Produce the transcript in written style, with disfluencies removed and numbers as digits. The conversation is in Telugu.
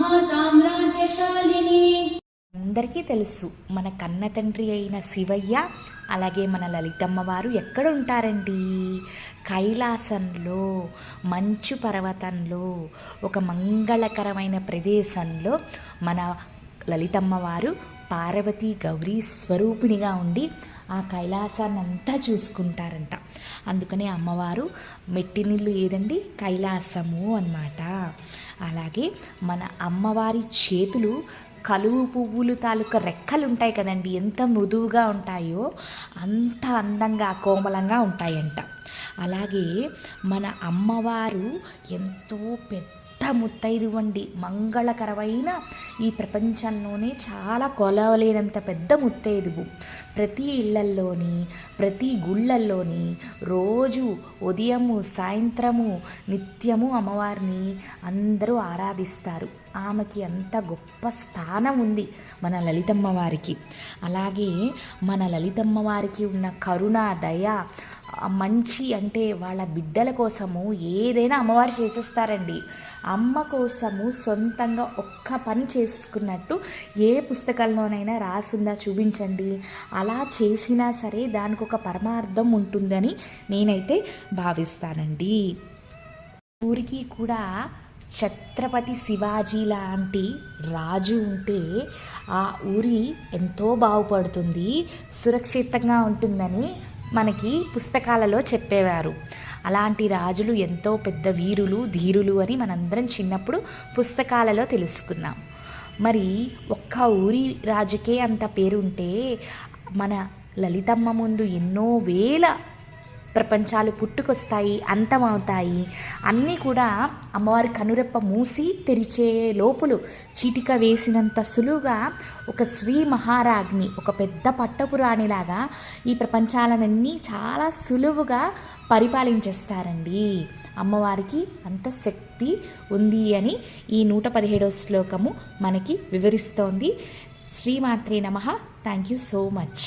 महासाम्राज्यशालिनी। అందరికీ తెలుసు మన కన్న తండ్రి అయిన శివయ్య అలాగే మన లలితమ్మ వారు ఎక్కడ ఉంటారండి? కైలాసంలో, మంచు పర్వతంలో, ఒక మంగళకరమైన ప్రదేశంలో మన లలితమ్మ వారు పార్వతీ గౌరీ స్వరూపిణిగా ఉండి ఆ కైలాసాన్ని అంతా చూసుకుంటారంట. అందుకనే అమ్మవారు మెట్టినిల్లు ఏదండి? కైలాసము అన్నమాట. అలాగే మన అమ్మవారి చేతులు కలువు పువ్వులు తాలూకా రెక్కలు ఉంటాయి కదండి, ఎంత మృదువుగా ఉంటాయో అంత అందంగా కోమలంగా ఉంటాయంట. అలాగే మన అమ్మవారు ఎంతో పెద్ద ముత్తైదువండి, మంగళకరమైన ఈ ప్రపంచంలోనే చాలా కొలవలేనంత పెద్ద ముత్తైదువు. ప్రతి ఇళ్లల్లోని, ప్రతి గుళ్ళల్లోని రోజు ఉదయము సాయంత్రము నిత్యము అమ్మవారిని అందరూ ఆరాధిస్తారు. ఆమెకి అంత గొప్ప స్థానం ఉంది మన లలితమ్మ వారికి. అలాగే మన లలితమ్మ వారికి ఉన్న కరుణ, దయ, మంచి అంటే వాళ్ళ బిడ్డల కోసము ఏదైనా అమ్మవారు చేసేస్తారండి. అమ్మ కోసము సొంతంగా ఒక్క పని చేసుకున్నట్టు ఏ పుస్తకంలోనైనా రాసిందా చూపించండి. అలా చేసినా సరే దానికి ఒక పరమార్థం ఉంటుందని నేనైతే భావిస్తానండి. ఊరికి కూడా ఛత్రపతి శివాజీ లాంటి రాజు ఉంటే ఆ ఊరి ఎంతో బాగుపడుతుంది, సురక్షితంగా ఉంటుందని మనకి పుస్తకాలలో చెప్పేవారు. అలాంటి రాజులు ఎంతో పెద్ద వీరులు, ధీరులు అని మనందరం చిన్నప్పుడు పుస్తకాలలో తెలుసుకున్నాం. మరి ఒక్క ఊరి రాజుకే అంత పేరుంటే మన లలితమ్మ ముందు ఎన్నో వేల ప్రపంచాలు పుట్టుకొస్తాయి, అంతమవుతాయి. అన్నీ కూడా అమ్మవారి కనురెప్ప మూసి తెరిచే లోపులు చీటిక వేసినంత సులువుగా ఒక శ్రీ మహారాజ్ని, ఒక పెద్ద పట్టపురాణిలాగా ఈ ప్రపంచాలన్నీ చాలా సులువుగా పరిపాలించేస్తారండి. అమ్మవారికి అంత శక్తి ఉంది అని ఈ 117వ శ్లోకము మనకి వివరిస్తోంది. శ్రీమాత్రే నమః. Thank you so much.